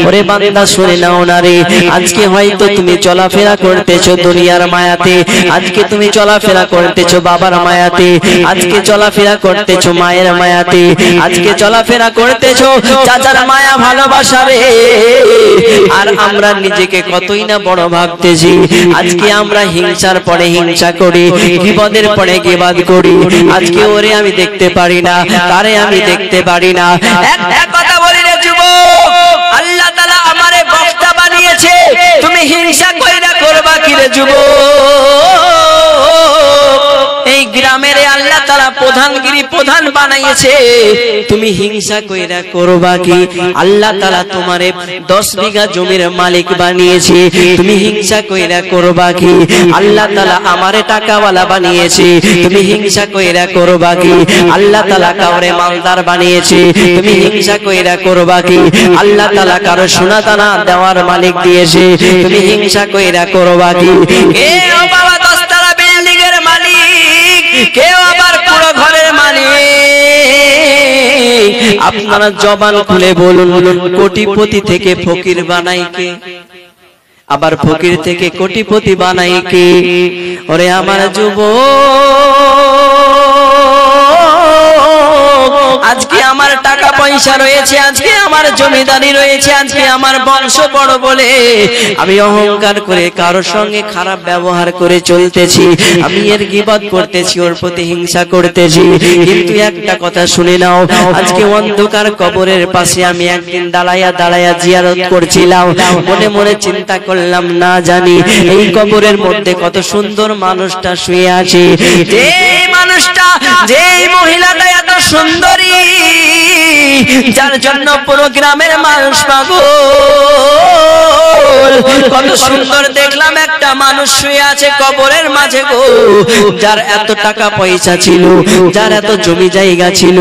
ওরে বান্দা শুনে নাও না রে, আজকে হয়তো তুমি চলাফেরা করতেছো দুনিয়ার মায়াতে, আজকে তুমি চলাফেরা করতেছো বাবার মায়াতে, আজকে চলাফেরা করতেছো মায়ের মায়াতে, আজকে চলাফেরা করতেছো চাচার মায়া ভালোবাসা রে। আর আমরা নিজেকে কতই না বড় ভাবতেছি। আজকে আমরা হিংসার পরে হিংসা করি, গীবতের পরে গীবত করি। আজকে ওরে আমি দেখতে পারি না, তারে আমি দেখতে পারি না। একটা কথা বলি রে যুবক, আল্লাহ তাআলা আমারে বক্তা বানিয়েছে, তুমি হিংসা কইরা করবা কি রে যুবক? এই গ্রামের আল্লাহ তাআলা প্রধানগিরি প্রধান বানাইছে, তুমি হিংসা কইরা করবা কি? আল্লাহ তাআলা তোমারে 10 বিঘা জমির মালিক বানিয়েছে, তুমি হিংসা কইরা করবা কি? আল্লাহ তাআলা আমারে টাকাওয়ালা বানিয়েছে, তুমি হিংসা কইরা করবা কি? আল্লাহ তাআলা কাউরে মালদার বানিয়েছে, তুমি হিংসা কইরা করবা কি? আল্লাহ তাআলা কারো সোনা দানা দেওয়ার মালিক দিয়েছে, তুমি হিংসা কইরা করবা কি? কেউ বাবা 10 তলা বিল্ডিং এর মালিক, কেউ আবার পুরো ঘরের মালিক। আপনারা জবান খুলে বলুন, কোটিপতি থেকে ফকির বানাই কে? আবার ফকির থেকে কোটিপতি বানাই কে? ওরে আমার যুবক, আজকে আমার টাকা পয়সা রয়েছে, আজকে আমার জমিদারি রয়েছে, আজকে আমার বংশ বড় বলে আমি অহংকার করে কারোর সঙ্গে খারাপ ব্যবহার করে চলতেছি, আমি এর গীবত করতেছি, ওর প্রতি হিংসা করতেছি। কিন্তু একটা কথা শুনে নাও, আজকে অন্ধকার কবরের পাশে আমি একদিন দাঁড়াইয়া দাঁড়াইয়া জিয়ারত করছিলাম, মনে মনে চিন্তা করলাম, না জানি এই কবরের মধ্যে কত সুন্দর মানুষটা শুয়ে আছে, যে মানুষটা, যে মহিলাটা এত সুন্দরী, যার জন্য পুরো গ্রামের মানুষ পাগল। কত সুন্দর দেখলাম একটা মানুষ শুয়ে আছে কবরের মাঝে গো, যার এত টাকা পয়সা ছিল, যার এত জমি জায়গা ছিল,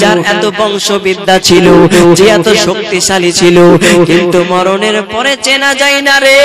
যার এত বংশবিদ্যা ছিল, যে এত শক্তিশালী ছিল, কিন্তু মরণের পরে চেনা যায় না রে।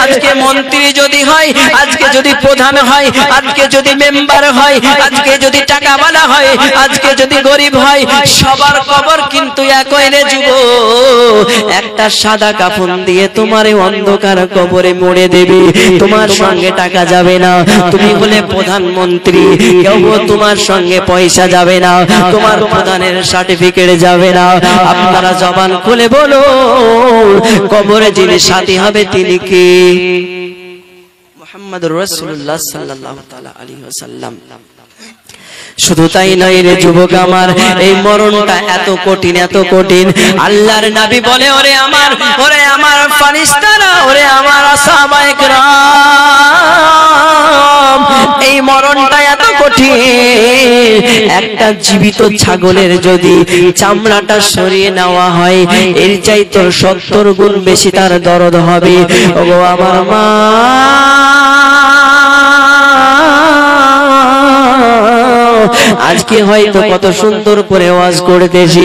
আজকে মন্ত্রী যদি হয়, আজকে যদি প্রধান হয়, আজকে যদি মেম্বার হয়, আজকে যদি টাকাওয়ালা হয়, আজকে যদি গরিব হয়, সবার কবর কিন্তু একই রে যুবক। একটা সাদা কাফন দিয়ে তোমারে অন্ধকার কবরে মুড়ে দেবে, তোমার সঙ্গে টাকা যাবে না, তুমি হলে প্রধানমন্ত্রী, কেউ তোমার সঙ্গে পয়সা যাবে না, তোমার প্রধানের সার্টিফিকেট যাবে না। আপনারা জবান খুলে বলো, কবরে যিনি সাথী হবে তিনি কি? মুহাম্মদুর রাসূলুল্লাহ সাল্লাল্লাহু তাআলা আলাইহি ওয়াসাল্লাম। শুধু তাই নয় রে যুবক আমার, এই মরণটা এত কঠিন, এত কঠিন। আল্লাহর নবী বলে, ওরে আমার ফারিস্তারা, ওরে আমার সাহাবায়ে কেরাম, এই মরণটা এত কঠিন। একটা জীবিত ছাগলের যদি চামড়াটা সরিয়ে নেওয়া হয়, এর চাইতে 70 গুণ বেশি তার দরদ হবে। ওগো আমার মা, আজকে হয়তো কত সুন্দর করে ওয়াজ করতেছি,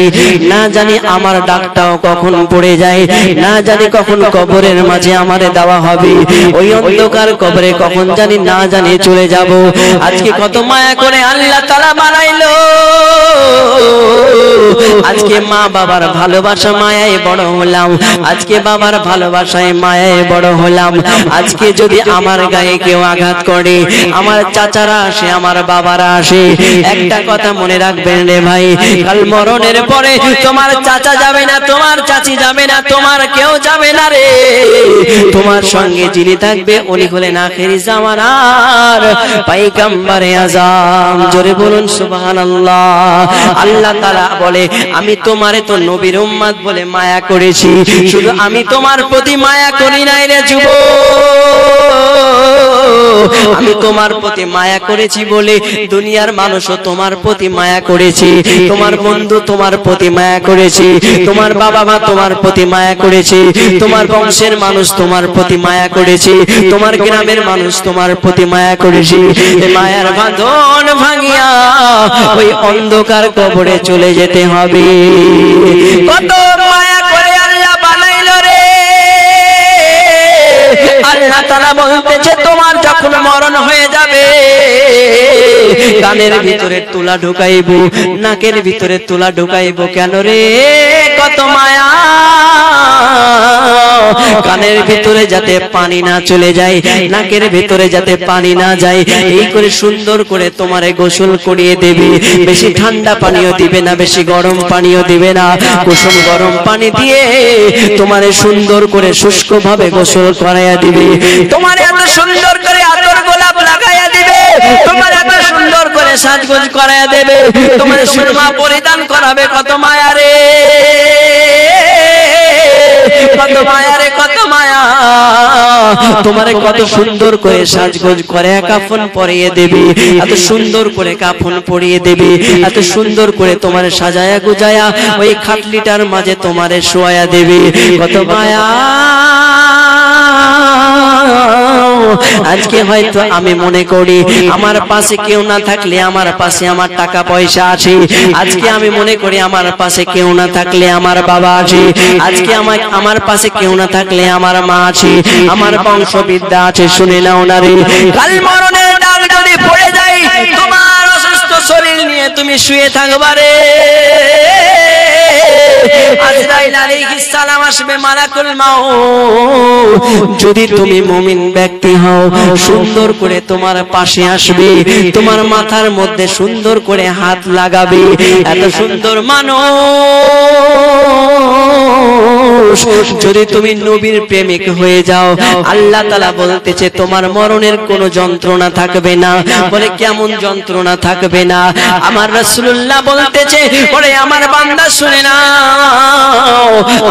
না জানি আমার ডাকটাও কখন পড়ে যায়, না জানি কখন কবরের মাঝে আমারে দেওয়া হবে, ওই অন্ধকার কবরে কখন জানি না জানি চলে যাব। আজকে কত মায়া করে আল্লাহ তাআলা বানাইলো, আজকে মা বাবার ভালোবাসা মায়ায় বড় হলাম, আজকে বাবার ভালোবাসায় মায়ায় বড় হলাম। আজকে যদি আমার গায়ে কেউ আঘাত করে, আমার চাচারা আসে, আমার বাবারা আসে, একটা কথা মনে রাখবেন রে ভাই, কাল মরণের পরে তোমার চাচা যাবে না, তোমার চাচি যাবে না, তোমার কেউ যাবে না রে। তোমার সঙ্গে যিনি থাকবে উনি হলেন আখেরি জামানার পয়গম্বরে আযম। জোরে বলুন সুবহানাল্লাহ। আল্লাহ তাআলা বলে, আমি তোমারে তো নবীর উম্মত বলে মায়া করেছি, শুধু আমি তোমার প্রতি মায়া করি নাই রে যুবক, আমি তোমার প্রতি মায়া করেছি বলে দুনিয়ার মানুষও তোমার প্রতি মায়া করেছে, তোমার বন্ধু তোমার প্রতি মায়া করেছে, তোমার বাবা মা তোমার প্রতি মায়া করেছে, তোমার বংশের মানুষ তোমার প্রতি মায়া করেছে, তোমার গ্রামের মানুষ তোমার প্রতি মায়া করেছে। মায়ার বাঁধন ভাঙিয়া ওই অন্ধকার কবরে চলে যেতে হবে। কত মায়া করে আল্লাহ বানাইলো রে। আল্লাহ তাআলা বলতেছে, তোমার যখন মরণ হয়ে যাবে, কানের ভিতরে তুলা ঢুকাইব, নাকের ভিতরে তুলা ঢুকাইব কেন রে? কত মায়া, কানের ভিতরে যাতে পানি না চলে যায়, নাকের ভিতরে যাতে পানি না যায়, এই করে সুন্দর করে তোমারে গোসল করিয়ে দেবে। বেশি ঠান্ডা পানিও দিবে না, বেশি গরম পানিও দিবে না, কুসুম গরম পানি দিয়ে তোমারে সুন্দর করে শুষ্ক ভাবে গোসল করাইয়া দিবে। তোমার এত সুন্দর করে আতর গোলাপ লাগাইয়া দিবে, তোমার এত সুন্দর করে সাজগোজ করাইয়া দেবে, তোমার সুরমা পরিধান করাবে। কত মায়া রে, কত মায়া রে, কত মায়া। তোমারে কত সুন্দর করে সাজগোজ করে কাফন পরিয়ে দেবে, এত সুন্দর করে কাফন পরিয়ে দেবে, এত সুন্দর করে তোমারে সাজায়া গুজায়া ওই খাটলিটার মাঝে তোমারে শোয়ায়া দেবে। কত মায়া। আজকে হয়তো আমি মনে করি আমার পাশে কেউ না থাকলে আমার পাশে আমার টাকা পয়সা আছে, আজকে আমি মনে করি আমার পাশে কেউ না থাকলে আমার বাবা আছে, আজকে আমার পাশে কেউ না থাকলে আমার মা আছে, আমার বংশবিদ্যা আছে। শুনে নাও না রে, কাল মরণের ডাক যদি পড়ে যায়, তোমার অসুস্থ শরীর নিয়ে তুমি শুয়ে থাকবারে। আজরাইল আলাইহিস সালাম আসবে, মালাকুল মাউত। যদি তুমি মুমিন ব্যক্তি হও, সুন্দর করে তোমার পাশে আসবে, তোমার মাথার মধ্যে সুন্দর করে হাত লাগাবে। এত সুন্দর মানুষ যদি তুমি নবীর প্রেমিক হয়ে যাও, আল্লাহ তাআলা বলতেছে তোমার মরণের কোনো যন্ত্রণা থাকবে না। বলে কেমন যন্ত্রণা থাকবে না? আমার রাসূলুল্লাহ বলতেছে, বলে আমার বান্দা শুনে না,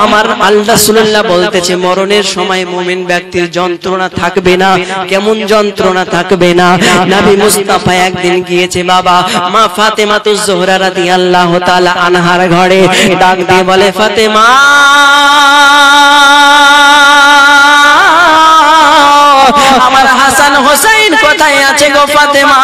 আমার আল্লাহ রাসূলুল্লাহ বলতেছে মরণের সময় মুমিন ব্যক্তির যন্ত্রণা থাকবে না। কেমন যন্ত্রণা থাকবে না? নবী মুস্তাফা একদিন গিয়েছে বাবা মা ফাতেমাতুজ জোহরা রাদিয়াল্লাহু তাআলা আনহার ঘরে, ডাক দিয়ে বলে ফাতেমা, আমার হাসান হোসেন কোথায় আছে গো ফাতেমা?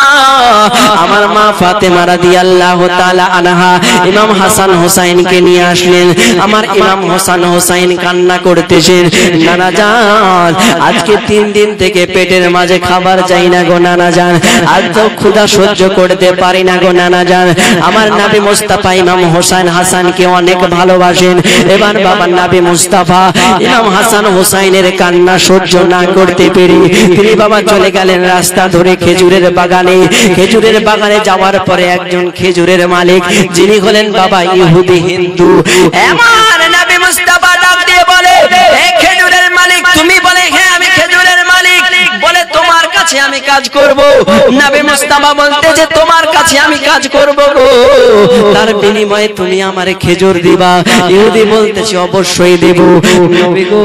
আমার মা ফাতেমা রাদিয়াল্লাহু তাআলা আনহা ইমাম হাসান হোসেনকে নিয়ে আসলেন। আমার ইমাম হাসান হোসেন কান্না করতেছেন, নানা জান আজকে 3 দিন থেকে পেটের মাঝে খাবার চাই না গো নানা জান, আজ তো ক্ষুধা সহ্য করতে পারি না গো নানা জান। আমার নবী মুস্তাফা ইমাম হোসেন হাসানকে অনেক ভালোবাসেন। এবার বাবা নবী মুস্তাফা ইমাম হাসান হোসেনের কান্না সহ্য না করতে পেরে তিনি বাবা চলে গেলেন রাস্তা ধরে খেজুরের বাগানে। খেজুরের বাগানে যাওয়ার পরে একজন খেজুরের মালিক, যিনি হলেন বাবা ইহুদি হিন্দু, আমার নবী মুস্তাফা ডাক দিয়ে বলে, এই খেজুরের মালিক তুমি? বলে হ্যাঁ আমি খেজুরের মালিক। বলে তোমার কাছে আমি কাজ করব? নবী মুস্তাফা বলতে যে তোমার কাছে আমি কাজ করব গো, তার বিনিময়ে তুমি আমারে খেজুর দিবা। ইহুদি বলতেছে অবশ্যই দেব। নবী গো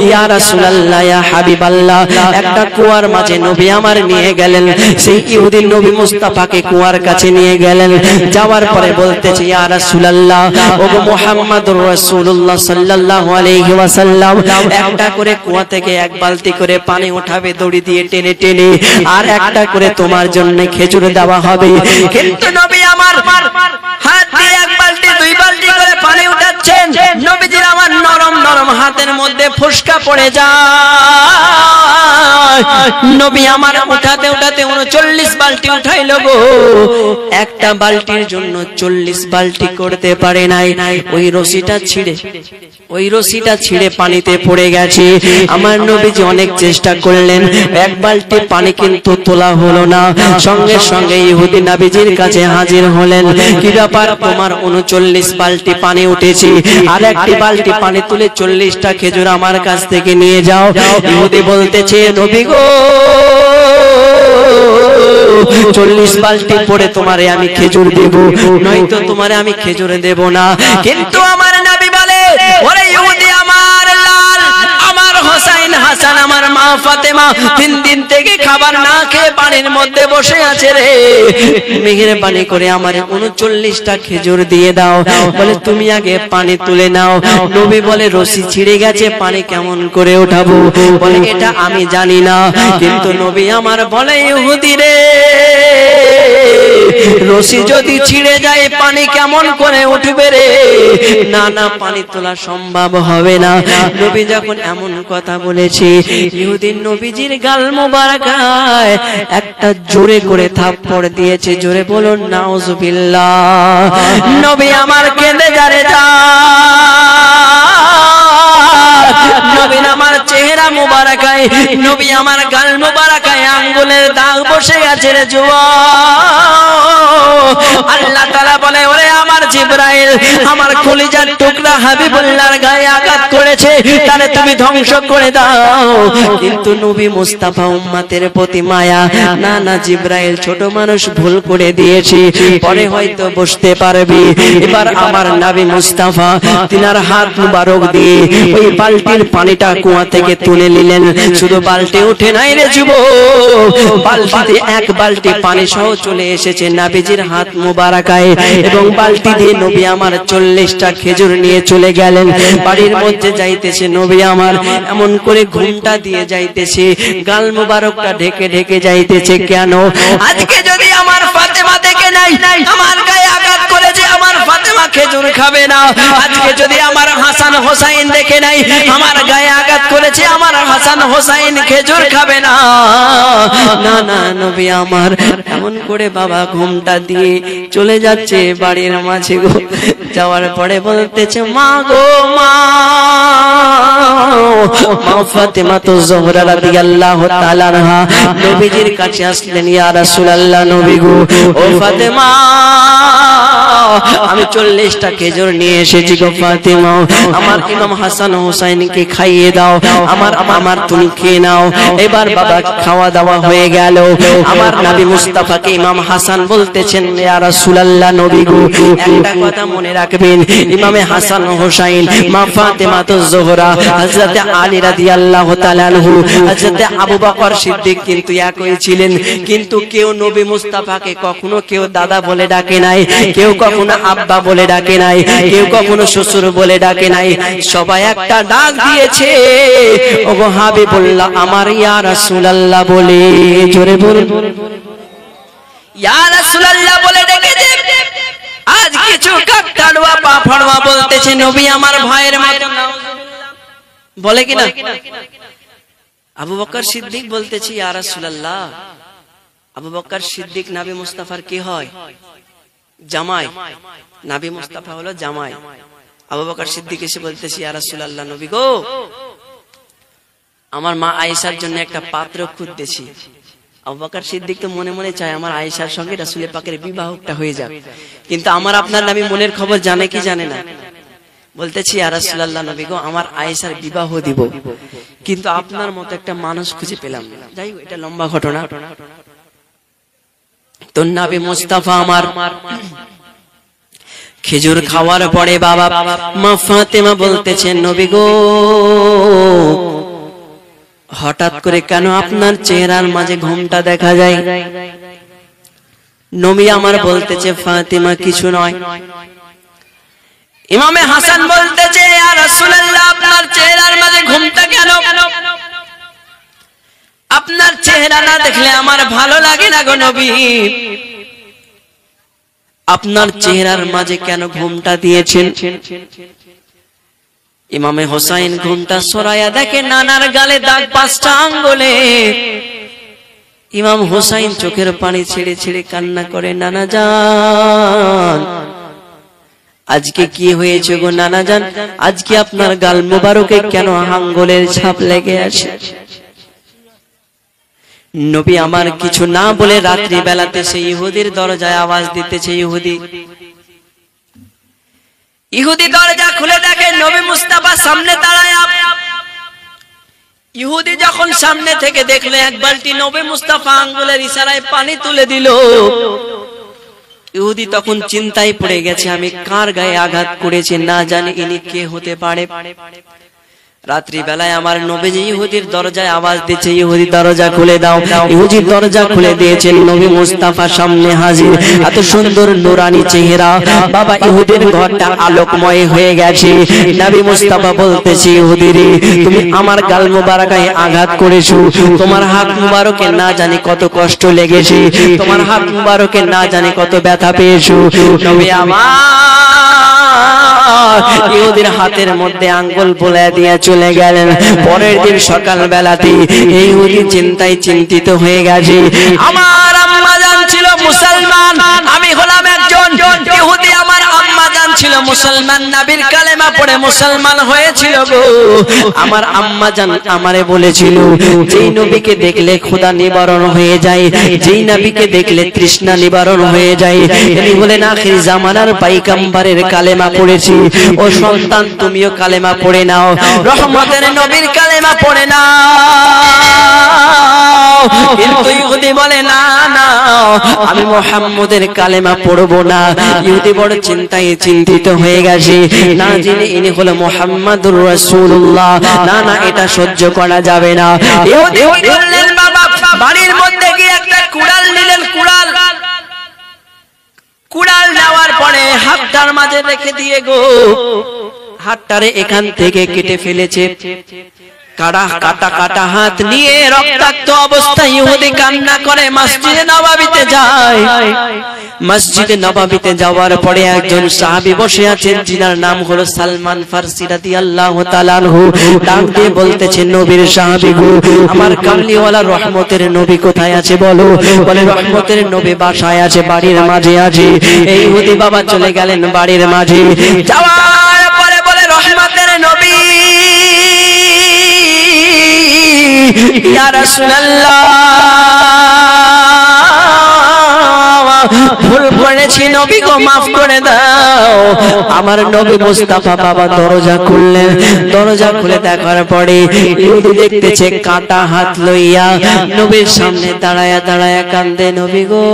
ইয়া রাসূলুল্লাহ ইয়া হাবিবাল্লাহ, একটা কুয়ার মাঝে নবী আমার নিয়ে গেলেন। সেই ইহুদি নবী মুস্তাফাকে কুয়ার কাছে নিয়ে গেলেন। যাওয়ার পরে বলতেছে ইয়া রাসূলুল্লাহ, ওগো মুহাম্মদুর রাসূলুল্লাহ সাল্লাল্লাহু আলাইহি ওয়াসাল্লাম, একটা করে কুয়া থেকে 1 বালতি করে পানি উঠাবে দড়ি দিয়ে টেনে টেনে, আর একটা করে তোমার জন্য খেজুর দেওয়া হবে। কিন্তু নবী আমার হাত দিয়ে 1 বালতি 2 বালতি করে পানি উঠাচ্ছেন। নবীজির আমার নরম নরম হাতের মধ্যে ফুসকা পড়ে যায়। নবী আমার উঠাতে উঠাতে 39 বালতি উঠাইলো গো। একটা বালতির জন্য 40 বালতি করতে পারে নাই। ওই রশিটা ছিঁড়ে পানিতে পড়ে গেছে। আমার নবীজি অনেক চেষ্টা করলেন, 1 বালতি পানি কিন্তু তোলা হলো না। সঙ্গে সঙ্গে ইহুদি নবীজির কাছে হাজির হলেন। কি ব্যাপার, তোমার 39 বালতি পানি উঠেছে, আর একটি বালতি পানি তুলে 40টা খেজুর আমার কাছ থেকে নিয়ে যাও। ইহুদি বলতেছে নবী গো 40 বালতি পরে তোমারে আমি খেজুর দেব, নয়তো তোমারে আমি খেজুর দেব না। কিন্তু আমার নবী বলে, ওরে ইহুদি আমার লাল, আমার হোসেন হাসান, আমার মা ফাতেমা 3 দিন থেকে খাবার না খেয়ে পানির মধ্যে বসে আছে রে, মেহেরবানি করে আমারে 39টা খেজুর দিয়ে দাও। বলে তুমি আগে পানি তুলে নাও। নবী বলে রশি ছিঁড়ে গেছে, পানি কেমন করে উঠাবো? বলে এটা আমি জানি না। কিন্তু নবী আমার বলে ইহুদি রে, রশি যদি ছিঁড়ে যায় পানি কেমন করে উঠবে রে? না না, পানি তোলা সম্ভব হবে না। নবী যখন এমন কথা বলেছে, ইহুদি নবীজির গাল মোবারকায় একটা জোরে করে থাপ্পড় দিয়েছে। জোরে বলুন নাউজুবিল্লাহ। নবী আমার কেঁদে যারে যা, নবী আমার চেহারা মোবারকায়, নবী আমার গাল মোবারকায় আঙ্গুলের দাগ বসে গেছে রে যুবক। আল্লাহ তাআলা বলে, ওরে আমার জিবরাইল, আমার কলিজার টুকরা হাবিবুল্লাহর গায়ে আঘাত করেছে, তারে তুমি ধ্বংস করে দাও। কিন্তু নবী মুস্তাফা উম্মতের প্রতি মায়া, না না জিবরাইল ছোট মানুষ, ভুল করে দিয়েছি, পরে হয়তো বুঝতে পারবি। এবার আমার নবী মুস্তাফা তিনার হাত মুবারক দিয়ে ওই বালতির পানিটা কুয়া থেকে তুলে নিলেন। শুধু বালতি উঠে নাই রে যুবক, বালতিতে এক বালতি পানি সহ চলে এসেছে নবীজির হাত মুবারকায়, এবং বালতি দিয়ে নবী আমার 40টা খেজুর নিয়ে চলে গেলেন। বাড়ির মধ্যে যাইতেছে নবী আমার, এমন করে ঘুমটা দিয়ে যাইতেছে, গাল মুবারকটা ঢেকে ঢেকে যাইতেছে। কেন? আজকে যদি আমার ফাতেমা দেখে নাই, আমার গায়ে আঘাত করেছে, আমার ফাতেমা খেজুর খাবে না। আজকে যদি আমার হাসান হোসাইন দেখে নাই, আমার গায়ে আঘাত করেছে, আমার হাসান হোসাইন খেজুর খাবে না। না না, নবী আমার এমন করে বাবা ঘুমটা দিয়ে চলে যাচ্ছে বাড়ির মাঝে গো। যাওয়ার পরে বলতেছে, মা গো মা, মা ফাতেমা তো জোহরা রাদিয়াল্লাহু তাআলা আনহা নবীজির কাছে আসলেন। ইয়া রাসূলুল্লাহ, নবী গো, ও ফাতেমা, আমি 40টা খেজুর নিয়ে এসেছি গো ফাতেমা, আমার ইমাম হাসান হোসেনকে খাইয়ে দাও, আমার তুমি খেয়ে নাও। এবার বাবা খাওয়া দাওয়া হয়ে গেল। আমার নবী মুস্তাফাকে ইমাম হাসান বলতেছেন, ইয়া রাসূলুল্লাহ, নবী গো, একটা কথা মনে রাখবেন, ইমামে হাসান হোসেন, মা ফাতেমা তো জোহরা, হযরত আলী রাদিয়াল্লাহু তাআলা আনহু, হযরত আবু বকর সিদ্দিক কিন্তু একই ছিলেন। কিন্তু কেউ নবী মুস্তাফাকে কখনো কেউ দাদা বলে ডাকে নাই, কেউ কখনো আব্বা বলে ডাকে নাই, কেউ কখনো শ্বশুর বলে ডাকে নাই। সবাই একটা ডাক দিয়েছে, ওগো হাবিবুল্লাহ আমার, ইয়া রাসূলুল্লাহ বলে। জোরে বলুন, ইয়া রাসূলুল্লাহ বলে ডেকেছে। আজ কিছু কাকতাড়ুয়া পা ফাড়ুয়া বলতেছে, নবী আমার ভাইয়ের মত বলে কিনা? আবু বকর সিদ্দিক বলতেছে, ইয়া রাসূলুল্লাহ, আবু বকর সিদ্দিক নবী মুস্তাফার কি হয়? জামাই। নবী মুস্তাফা হলো জামাই। আবু বকর সিদ্দিক এসে বলতেছে, ইয়া রাসূলুল্লাহ, নবী গো, আমার মা আয়েশার জন্য একটা পাত্র খুঁজতেছি। আবু বকর সিদ্দিক তো মনে মনে চায় আমার আয়েশার সঙ্গে রাসূল পাকের বিবাহটা হয়ে যাক, কিন্তু আমার আপনার নবী মনের খবর জানে কি জানে না। বলতেছি, ইয়া রাসূলুল্লাহ, নবী গো, আমার আয়েশার বিবাহ দিব, কিন্তু আপনার মতো একটা মানুষ খুঁজে পেলাম না। যাই হোক, এটা লম্বা ঘটনা। তো নবী মুস্তাফা আমার খেজুর খাওয়ার পরে বাবা মা ফাতেমা বলতেছেন, নবী গো, হঠাৎ করে কেন আপনার চেহারার মাঝে ঘুমটা দেখা যায়? নবী আমার বলতেছে, ফাতেমা কিছু নয়। ইমামে হাসান বলতেছে, ইয়া রাসূলুল্লাহ, আপনার চেহারার মাঝে ঘুমটা কেন? আপনার চেহারা না দেখলে আমার ভালো লাগে না গো নবী, আপনার চেহারার মাঝে কেন ঘুমটা দিয়েছেন? ইমামে হোসাইন ঘুমটা সরাইয়া দেখে নানার গালে দাগ 5টা আঙ্গুলে। ইমাম হোসাইন চোখের পানি ছেড়ে ছেড়ে কান্না করে, নানা জান, আজকে কি হয়েছে গো নানা জান? আজকে আপনার গাল মোবারকে কেন আঙ্গুলের ছাপ লেগে আছে? নবী আমার কিছু না বলে রাত্রি বেলাতে সেই ইহুদির দরজায় আওয়াজ দিতেছে। ইহুদি দরজা খুলে দেখে নবী মুস্তাফা সামনে দাঁড়ায়। ইহুদি যখন সামনে থেকে দেখলো এক বালতি নবী মুস্তাফা আঙ্গুলের ইশারায় পানি তুলে দিল, ইহুদি তখন চিন্তায় পড়ে গেছে, আমি কার গায়ে আঘাত করেছি, না জানি ইনি কে হতে পারে। রাত্রি বেলায় আমার নবীজি ইহুদির দরজায় আওয়াজ দিচ্ছে, ইহুদি দরজা খুলে দাও। ইহুদি দরজা খুলে দিয়েছেন, নবী মুস্তাফা সামনে হাজির, এত সুন্দর নুরানি চেহারা। বাবা ইহুদির ঘরটা আলোকময় হয়ে গেছে। নবী মুস্তাফা বলতেছে, ইহুদি রে, তুমি আমার গাল মুবারকায় আঘাত করেছো, তোমার হাত মুবারকে না জানি কত কষ্ট লেগেছে, তোমার হাত মুবারকে না জানি কত ব্যথা পেয়েছো। নবী আমার ইহুদির হাতের মধ্যে আঙ্গুল বুলায় দিয়ে চলে গেলেন। পরের দিন সকাল বেলাতে ইহুদি চিন্তায় চিন্তিত হয়ে গেছে। আমার আম্মা জান ছিল মুসলমান, আমি হলাম একজন ইহুদি। আমার আম্মা জান ছিল মুসলমান, নবীর কালেমা পড়ে মুসলমান হয়েছিল গো। আমার আম্মা জান আমারে বলেছিল, যেই নবীকে দেখলে ক্ষুধা নিবারণ হয়ে যায়, যেই নবীকে দেখলে তৃষ্ণা নিবারণ হয়ে যায়, তিনি বলেন আখির জামানার পয়গম্বরের কালেমা পড়েছি। ও সন্তান, তুমিও কালেমা পড়ে নাও, রহমতের নবীর কালেমা পড়ে নাও। কিন্তু ইহুদি বলে, না না, আমি মুহাম্মদের কালেমা পড়বো না। ইহুদি বড় চিন্তায় চিন্তিত হয়ে গেছে, না জেনে ইনি হলো মুহাম্মাদুর রাসূলুল্লাহ। না না, এটা সহ্য করা যাবে না। ইহুদি বললেন, বাবা বাড়ির মধ্যে গিয়ে একটা কুড়াল নিলেন। কুড়াল নেওয়ার পরে হাতটার মাঝে রেখে দিয়ে গো, হাতটারে এখান থেকে কেটে ফেলেছে। কাটা কাটা হাত নিয়ে রক্তাক্ত অবস্থায় ইহুদি কান্না করে মসজিদে নববীতে যায়। মসজিদে নববীতে যাওয়ার পরে একজন সাহাবী বসে আছেন, যিনার নাম হলো সালমান ফারসি রাদিয়াল্লাহু তাআলা আনহু। ডাক দিয়ে বলতেছেন, নবীর সাহাবী গো, আমার কামলিওয়ালা রহমতের নবী কোথায় আছে বলো। বলে, রহমতের নবী বাসায় আছে, বাড়ির মাঝে আছে। এই ইহুদি বাবা চলে গেলেন বাড়ির মাঝে। যাওয়ার পরে বলে, রহমতের নবী, ইয়া রাসূলুল্লাহ, ভুল করেছি নবী গো, মাফ করে দাও। আমার নবী মুস্তাফা বাবা দরজা খুললেন। দরজা খুলে দেখার পরে ইহুদি দেখতেছে কাটা হাত লইয়া নবীর সামনে দাঁড়ায়া দাঁড়ায়া কান্দে, নবী গো,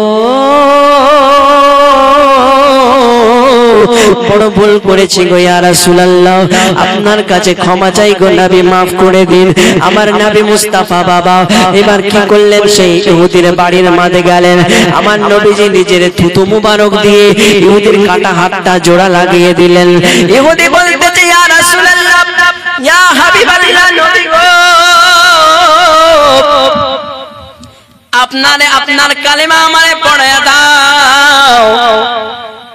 বড় ভুল করেছি গো ইয়া রাসূলুল্লাহ, আপনার কাছে ক্ষমা চাই গো নবী, মাফ করে দিন। আমার নবী মুস্তাফা বাবা এবার কি করলেন, সেই ইহুদির বাড়ির মাঝে গেলেন। আমার নবীজি নিজের থুতু মুবারক দিয়ে ইহুদির কাটা হাতটা জোড়া লাগিয়ে দিলেন। ইহুদি বলতেছে, ইয়া রাসূলুল্লাহ, ইয়া হাবিবাল্লাহ, নবী গো, আপনার কালেমা আমারে পড়ায়া দাও।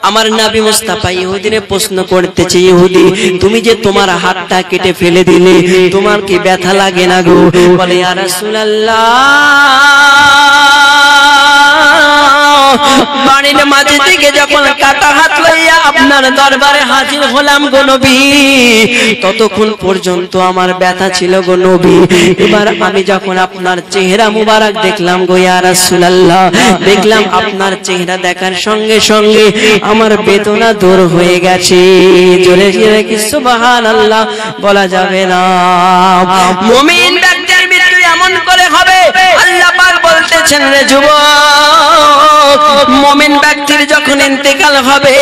আমার নবী মুস্তাফা ইহুদিরে প্রশ্ন করতেছে, ইহুদি, তুমি যে তোমার হাতটা কেটে ফেলে দিলে, তোমার কি ব্যথা লাগে না গো? বলে, ইয়া রাসূলুল্লাহ, বাড়ির মাঝে থেকে যখন কাটা হাত লইয়া আপনার দরবারে হাজির হলাম গো নবী, ততক্ষণ পর্যন্ত আমার ব্যথা ছিল গো নবী। এবার আমি যখন আপনার চেহারা মুবারক দেখলাম গো ইয়া রাসূলুল্লাহ, দেখলাম আপনার চেহারা দেখার সঙ্গে সঙ্গে আমার বেদনা দূর হয়ে গেছে। জোরে জোরে কি সুবহানাল্লাহ বলা যাবে না? মুমিন ব্যক্তির মৃত্যু এমন করে হবে, আল্লাহ পাক বলতেছেন, রে যুবক, মুমিন ব্যক্তির যখন ইন্তেকাল হবে,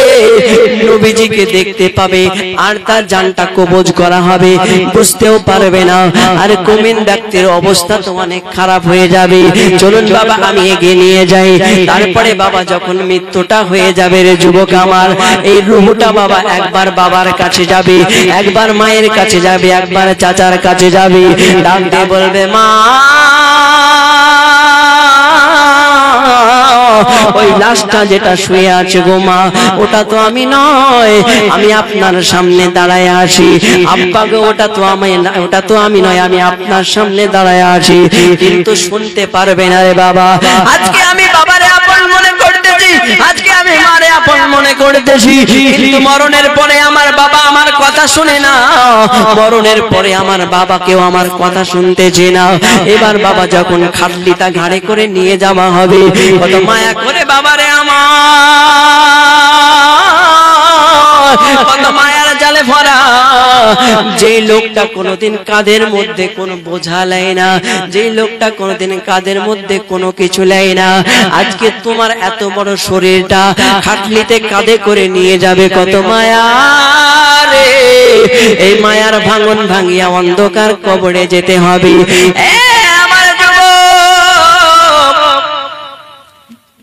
নবীজিকে দেখতে পাবে আর তার জানটা কবজ করা হবে, বুঝতেও পারবে না। আর মুমিন ব্যক্তির অবস্থা তো অনেক খারাপ হয়ে যাবে। চলুন বাবা, আমি এগিয়ে নিয়ে যাই। তারপরে বাবা যখন মৃত্যুটা হয়ে যাবে, রে যুবক আমার, এই রূহটা বাবা একবার বাবার কাছে যাবে, একবার মায়ের কাছে যাবে, একবার চাচার কাছে যাবে। ডাক দিয়ে বলবে, মা, ওই লাশটা যেটা শুয়ে আছে গো মা, ওটা তো আমি নয়, আমি আপনার সামনে দাঁড়ায় আছি। আব্বা গো, ওটা তো আমি নয়, আমি আপনার সামনে দাঁড়ায় আছি। কিন্তু শুনতে পারবে না রে বাবা। আজকে আমি বাবারে আপন মনে করতেছি, আজকে আমি মারে আপন মনে করতেছি, কিন্তু মরণের পরে আমার বাবা আমার কথা শুনে না, মরণের পরে আমার বাবা কেউ আমার কথা শুনতেছে না। এবার বাবা যখন খাটলিটা ঘাড়ে করে নিয়ে যাওয়া হবে, কত মায়া করে বাবারে আমার, কত মায়ার জালে ভরা যে লোকটা কোনোদিন কাঁধের মধ্যে কোনো বোঝা নেয় না, যে লোকটা কোনোদিন কাঁধের মধ্যে কোনো কিছু নেয় না, আজকে তোমার এত বড় শরীরটা খাটলিতে কাঁধে করে নিয়ে যাবে কত মায়া রে। এই মায়ার ভাঙন ভাঙিয়া অন্ধকার কবরে যেতে হবে।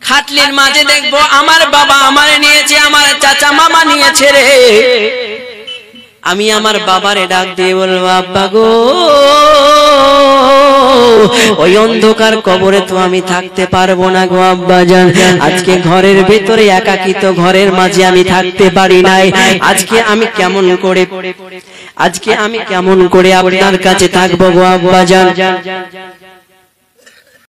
খাটলির মাঝে দেখবো আমার বাবা আমার নিয়েছে, আমার চাচা মামা নিয়েছে রে। আমি আমার বাবারে ডাক দিয়ে বলবো, আব্বা গো, ওই অন্ধকার কবরে তো আমি থাকতে পারবো না গো আব্বা জান। আজকে ঘরের ভেতরে একাকিত ঘরের মাঝে আমি থাকতে পারি নাই। আজকে আমি কেমন করে আপনার কাছে থাকবো গো আব্বা জান।